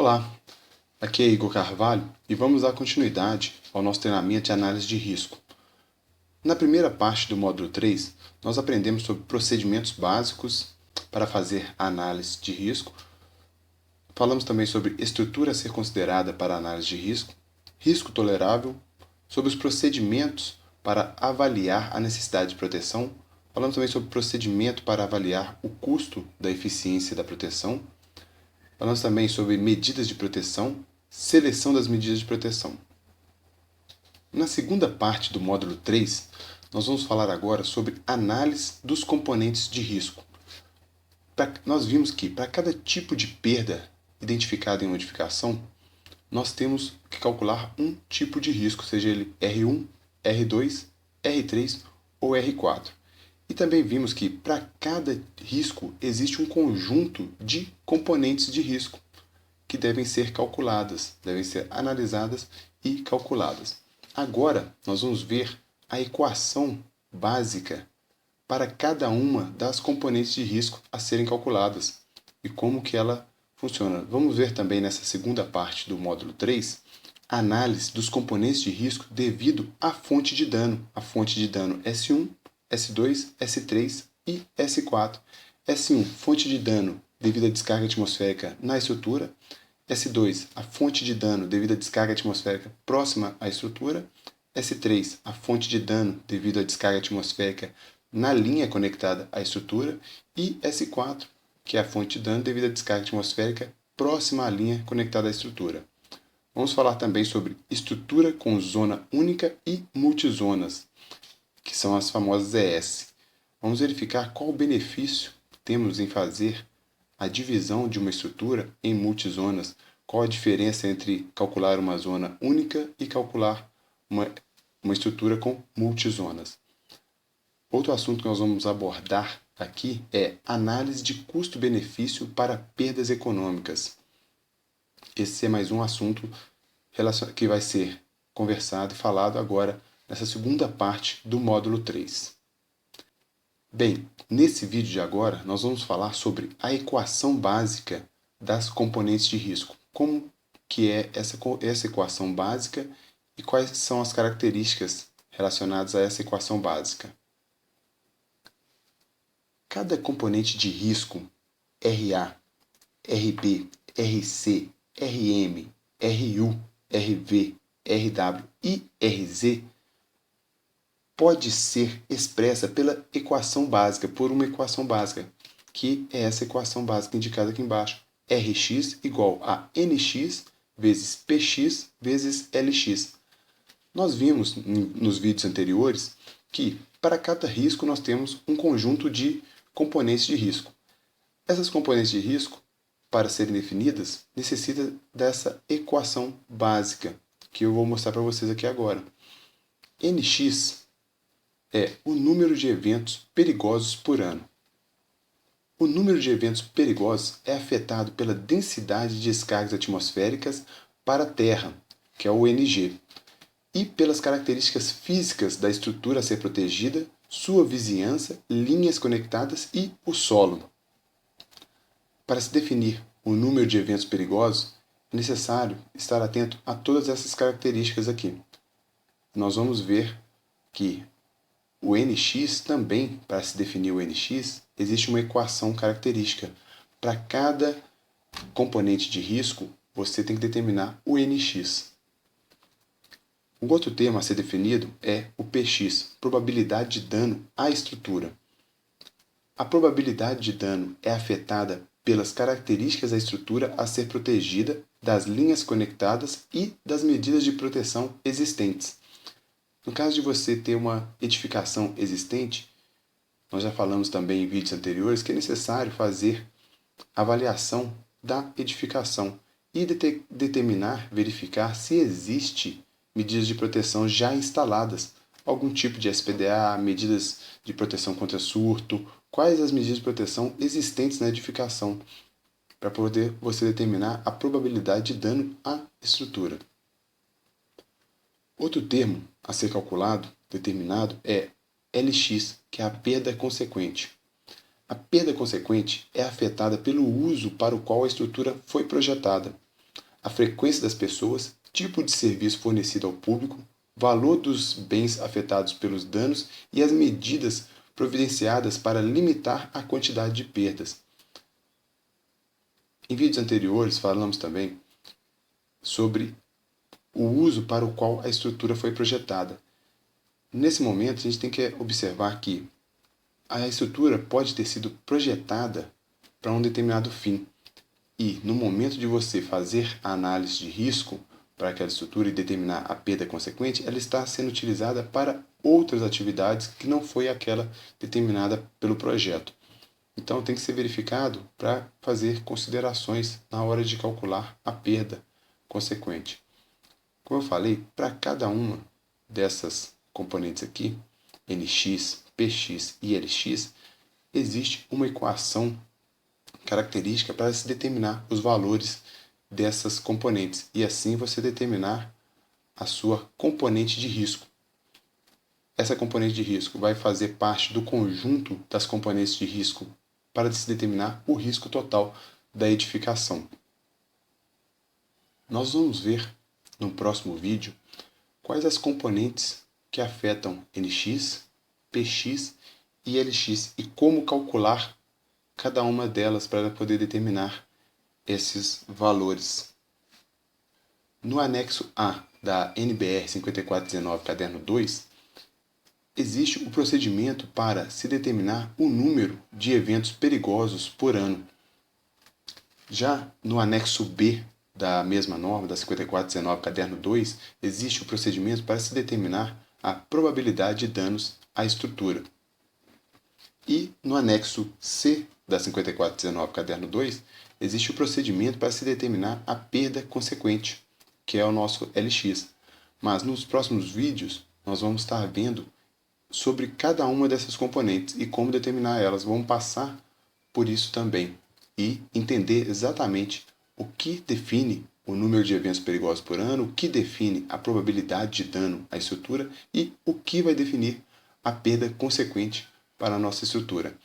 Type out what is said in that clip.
Olá, aqui é Igor Carvalho e vamos dar continuidade ao nosso treinamento de análise de risco. Na primeira parte do módulo 3, nós aprendemos sobre procedimentos básicos para fazer análise de risco. Falamos também sobre estrutura a ser considerada para análise de risco, risco tolerável, sobre os procedimentos para avaliar a necessidade de proteção. Falamos também sobre procedimento para avaliar o custo da eficiência da proteção. Falamos também sobre medidas de proteção, seleção das medidas de proteção. Na segunda parte do módulo 3, nós vamos falar agora sobre análise dos componentes de risco. Nós vimos que para cada tipo de perda identificada em notificação, nós temos que calcular um tipo de risco, seja ele R1, R2, R3 ou R4. E também vimos que para cada risco existe um conjunto de componentes de risco que devem ser calculadas, devem ser analisadas e calculadas. Agora nós vamos ver a equação básica para cada uma das componentes de risco a serem calculadas e como que ela funciona. Vamos ver também nessa segunda parte do módulo 3 a análise dos componentes de risco devido à fonte de dano. A fonte de dano S1, S2, S3 e S4. S1, fonte de dano devido à descarga atmosférica na estrutura. S2, a fonte de dano devido à descarga atmosférica próxima à estrutura. S3, a fonte de dano devido à descarga atmosférica na linha conectada à estrutura. E S4, que é a fonte de dano devido à descarga atmosférica próxima à linha conectada à estrutura. Vamos falar também sobre estrutura com zona única e multizonas, que são as famosas ES. Vamos verificar qual o benefício temos em fazer a divisão de uma estrutura em multizonas, qual a diferença entre calcular uma zona única e calcular uma estrutura com multizonas. Outro assunto que nós vamos abordar aqui é análise de custo-benefício para perdas econômicas. Esse é mais um assunto que vai ser conversado e falado agora nessa segunda parte do módulo 3. Bem, nesse vídeo de agora, nós vamos falar sobre a equação básica das componentes de risco. Como que é essa equação básica e quais são as características relacionadas a essa equação básica. Cada componente de risco, RA, RB, RC, RM, RU, RV, RW e RZ, pode ser expressa pela equação básica, por uma equação básica, que é essa equação básica indicada aqui embaixo. Rx igual a Nx vezes Px vezes Lx. Nós vimos nos vídeos anteriores que para cada risco nós temos um conjunto de componentes de risco. Essas componentes de risco, para serem definidas, necessitam dessa equação básica, que eu vou mostrar para vocês aqui agora. Nx é o número de eventos perigosos por ano. O número de eventos perigosos é afetado pela densidade de descargas atmosféricas para a Terra, que é o NG, e pelas características físicas da estrutura a ser protegida, sua vizinhança, linhas conectadas e o solo. Para se definir o número de eventos perigosos, é necessário estar atento a todas essas características aqui. Nós vamos ver que o Nx também, para se definir o Nx, existe uma equação característica. Para cada componente de risco, você tem que determinar o Nx. Um outro termo a ser definido é o Px, probabilidade de dano à estrutura. A probabilidade de dano é afetada pelas características da estrutura a ser protegida, das linhas conectadas e das medidas de proteção existentes. No caso de você ter uma edificação existente, nós já falamos também em vídeos anteriores que é necessário fazer avaliação da edificação e determinar, verificar se existe medidas de proteção já instaladas, algum tipo de SPDA, medidas de proteção contra surto, quais as medidas de proteção existentes na edificação, para poder você determinar a probabilidade de dano à estrutura. Outro termo a ser calculado, determinado, é Lx, que é a perda consequente. A perda consequente é afetada pelo uso para o qual a estrutura foi projetada. a frequência das pessoas, tipo de serviço fornecido ao público, valor dos bens afetados pelos danos e as medidas providenciadas para limitar a quantidade de perdas. Em vídeos anteriores, falamos também sobre o uso para o qual a estrutura foi projetada. Nesse momento, a gente tem que observar que a estrutura pode ter sido projetada para um determinado fim. E, no momento de você fazer a análise de risco para aquela estrutura e determinar a perda consequente, ela está sendo utilizada para outras atividades que não foi aquela determinada pelo projeto. Então, tem que ser verificado para fazer considerações na hora de calcular a perda consequente. Como eu falei, para cada uma dessas componentes aqui, NX, PX e LX, existe uma equação característica para se determinar os valores dessas componentes e assim você determinar a sua componente de risco. Essa componente de risco vai fazer parte do conjunto das componentes de risco para se determinar o risco total da edificação. Nós vamos ver no próximo vídeo quais as componentes que afetam NX, PX e LX e como calcular cada uma delas para poder determinar esses valores. No anexo A da NBR 5419, caderno 2, existe o procedimento para se determinar o número de eventos perigosos por ano. Já no anexo B da mesma norma, da 5419, caderno 2, existe o procedimento para se determinar a probabilidade de danos à estrutura. E no anexo C da 5419, caderno 2, existe o procedimento para se determinar a perda consequente, que é o nosso LX. Mas nos próximos vídeos, nós vamos estar vendo sobre cada uma dessas componentes e como determinar elas. Vamos passar por isso também e entender exatamente o que define o número de eventos perigosos por ano, o que define a probabilidade de dano à estrutura e o que vai definir a perda consequente para a nossa estrutura.